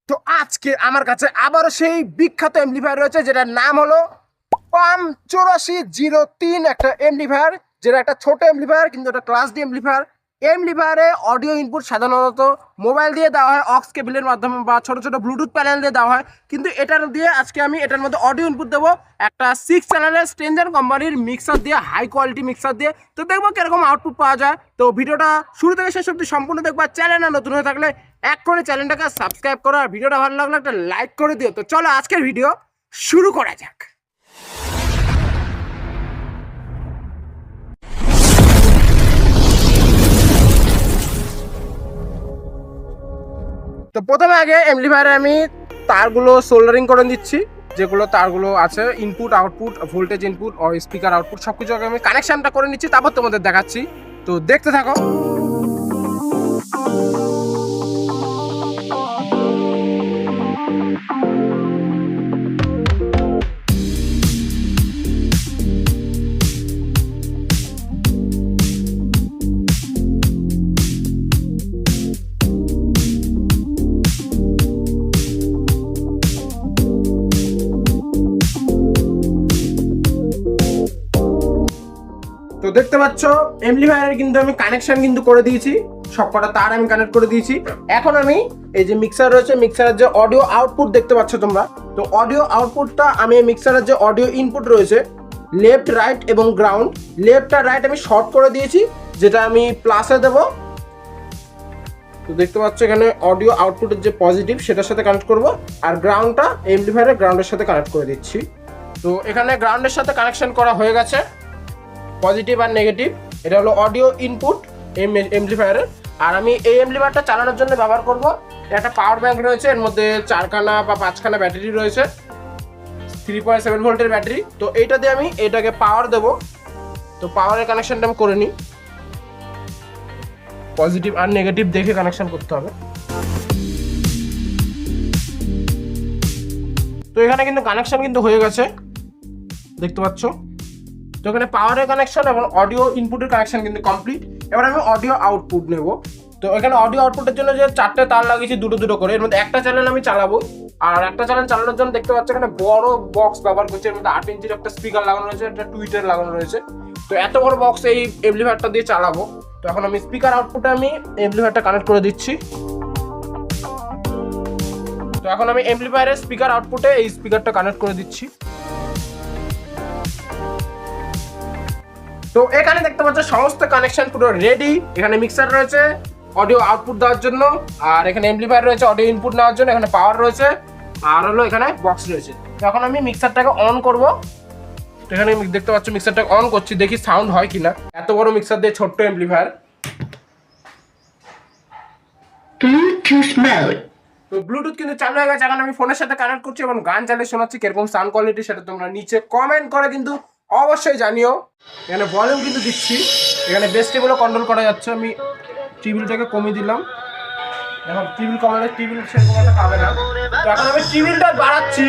তো আজকে আমার কাছে আবারও সেই বিখ্যাত এমপ্লিফায়ার রয়েছে, যেটার নাম হলো PAM8403 একটা এমপ্লিফায়ার, যেটা একটা ছোট এমপ্লিফায়ার কিন্তু একটা ক্লাস ডি এমপ্লিফায়ার। এমপ্লিফায়ারে অডিও ইনপুট সাধারণত মোবাইল দিয়ে দেওয়া হয়, অক্স কেবলের মাধ্যমে বা ছোট ছোট ব্লুটুথ প্যানেল দিয়ে দেওয়া হয়, কিন্তু এটার দিয়ে আজকে আমি এটার মধ্যে অডিও ইনপুট দেবো একটা 6 চ্যানেলের স্ট্রেঞ্জার কোম্পানির মিক্সার দিয়ে, হাই কোয়ালিটি মিক্সার দিয়ে। তো দেখবো কিরকম আউটপুট পাওয়া যায়। তো ভিডিওটা শুরু থেকে শেষ অবধি সম্পূর্ণ দেখবা। চ্যানেলে নতুন হয়ে থাকলে এক করে চ্যানেলটাকে সাবস্ক্রাইব করো, আর ভিডিওটা ভালো লাগলে একটা লাইক করে দিও। তো চলো আজকের ভিডিও শুরু করা যাক। তো প্রথমে আগে এমপ্লিফায়ারে আমি তারগুলো সোল্ডারিং করে দিচ্ছি, যেগুলো তারগুলো আছে ইনপুট আউটপুট, ভোল্টেজ ইনপুট ও স্পিকার আউটপুট সবকিছু আগে আমি কানেকশনটা করে নিচ্ছি, তারপর তোমাদের দেখাচ্ছি। তো দেখতে থাকো। তো দেখতে পাচ্ছ এমপ্লিফায়ারের কিন্তু আমি কানেকশন কিন্তু করে দিয়েছি, সবকটা তার আমি কানেক্ট করে দিয়েছি। এখন আমি এই যে মিক্সার রয়েছে, মিক্সারের যে অডিও আউটপুট দেখতে পাচ্ছ তোমরা, তো অডিও আউটপুটটা আমি মিক্সারের যে অডিও ইনপুট রয়েছে লেফট রাইট এবং গ্রাউন্ড, লেফট আর রাইট আমি শর্ট করে দিয়েছি, যেটা আমি প্লাসে দেব। তো দেখতে পাচ্ছ এখানে অডিও আউটপুটের যে পজিটিভ সেটার সাথে কানেক্ট করব, আর গ্রাউন্ডটা এমপ্লিফায়ারের গ্রাউন্ডের সাথে কানেক্ট করে দিচ্ছি। তো এখানে গ্রাউন্ডের সাথে কানেকশন করা হয়ে গেছে, পজিটিভ আর নেগেটিভ। এটা হলো অডিও ইনপুট এমপ্লিফায়ারের। আর আমি এই এমপ্লিফায়ারটা চালানোর জন্য ব্যবহার করব একটা পাওয়ার ব্যাংক রয়েছে, এর মধ্যে 4খানা বা 5খানা ব্যাটারি রয়েছে, 3.7 ভোল্টের ব্যাটারি। তো এইটা দিয়ে আমি এটাকে পাওয়ার দেব। তো পাওয়ারের কানেকশনটা আমি করে নিই, পজিটিভ আর নেগেটিভ দেখে কানেকশন করতে হবে। তো এখানে কিন্তু কানেকশন কিন্তু হয়ে গেছে, দেখতে পাচ্ছ। তো এখানে পাওয়ারের কানেকশন এবং অডিও ইনপুটের কানেকশন কিন্তু কমপ্লিট। এবার আমি অডিও আউটপুট নেব। তো এখানে অডিও আউটপুটের জন্য যে 4টে তার লাগিয়েছি দুটো দুটো করে, এর মধ্যে একটা চ্যানেল আমি চালাবো, আর একটা চ্যানেল চালানোর জন্য দেখতে পাচ্ছ এখানে বড় বক্স ব্যবহার করছি। এর মধ্যে 8 ইঞ্চির একটা স্পিকার লাগানো রয়েছে, একটা টুইটার লাগানো রয়েছে। তো এত বড় বক্স এই এমপ্লিফায়ারটা দিয়ে চালাবো। তো এখন আমি স্পিকার আউটপুটে আমি এমপ্লিফায়ারটা কানেক্ট করে দিচ্ছি। তো এখন আমি এমপ্লিফায়ারের স্পিকার আউটপুটে এই স্পিকারটা কানেক্ট করে দিচ্ছি। তো এখানে দেখতে পাচ্ছ সমস্ত কানেকশন পুরো রেডি। এখানে মিক্সার রয়েছে অডিও আউটপুট দেওয়ার জন্য, আর এখানে এমপ্লিফায়ার রয়েছে অডিও ইনপুট নেওয়ার জন্য, এখানে পাওয়ার রয়েছে, আর হলো এখানে বক্স রয়েছে। তো এখন আমি মিক্সারটাকে অন করব। তো এখানে দেখতে পাচ্ছ মিক্সারটাকে অন করছি, দেখি সাউন্ড হয় কিনা। এত বড় মিক্সার দিয়ে ছোট্ট এমপ্লিফায়ার। তো ব্লুটুথ কিন্তু চালু হয়ে গেছে। এখন আমি ফোনের সাথে কানেক্ট করছি এবং গান চালিয়ে শোনাচ্ছি। কিরকম সাউন্ড কোয়ালিটি সেটা তোমরা নিচে কমেন্ট করে কিন্তু অবশ্যই জানিও। এখানে ভলিউম কিন্তু দিচ্ছি, এখানে বেস টেবিলও কন্ট্রোল করা যাচ্ছে। আমি টেবিলটাকে কমিয়ে দিলাম, এখন টেবিল কমালে টেবিল সেরকম একটা পাবে না। তো এখন আমি টেবিলটা বাড়াচ্ছি,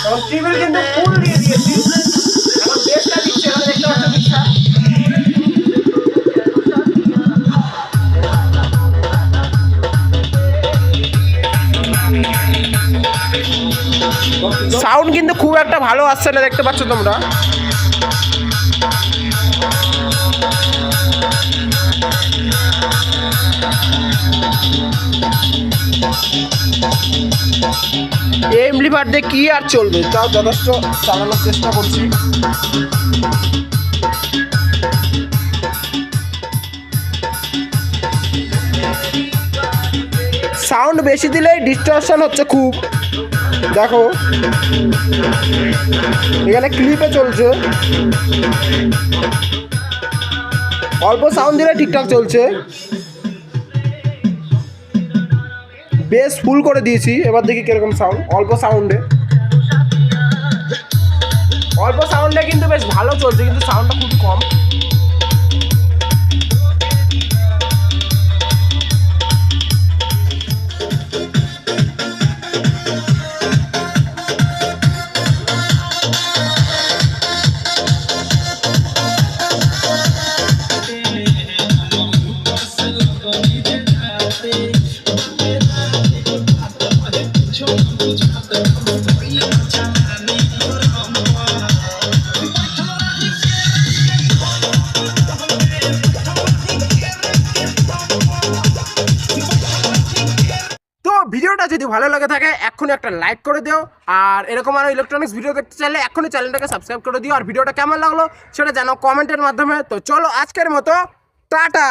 এখন টেবিল কিন্তু ফুল দিয়ে দিয়েছি। এখন বেসটা দিচ্ছি, এখানে দেখতে পাচ্ছ মিক্সার। সাউন্ড কিন্তু খুব একটা ভালো আসছে না, দেখতে পাচ্ছ তোমরা। এমপ্লিফায়ার দিয়ে কি আর চলবে, তাও যথেষ্ট চালানোর চেষ্টা করছি। সাউন্ড বেশি দিলেই ডিস্টরশন হচ্ছে খুব, দেখো এখানে ক্লিপে চলছে। অল্প সাউন্ড দিলে ঠিকঠাক চলছে। বেস ফুল করে দিয়েছি, এবার দেখি কিরকম সাউন্ড। অল্প সাউন্ডে কিন্তু বেশ ভালো চলছে, কিন্তু সাউন্ডটা খুব কম। ভিডিওটা যদি ভালো লাগে থাকে এক্ষুনি একটা লাইক করে দিও, আর এরকম আরো ইলেকট্রনিক্স ভিডিও দেখতে চাইলে এক্ষুনি চ্যানেলটাকে সাবস্ক্রাইব করে দিও, আর ভিডিওটা কেমন লাগলো সেটা জানাও কমেন্টের মাধ্যমে। তো চলো আজকের মতো টাটা।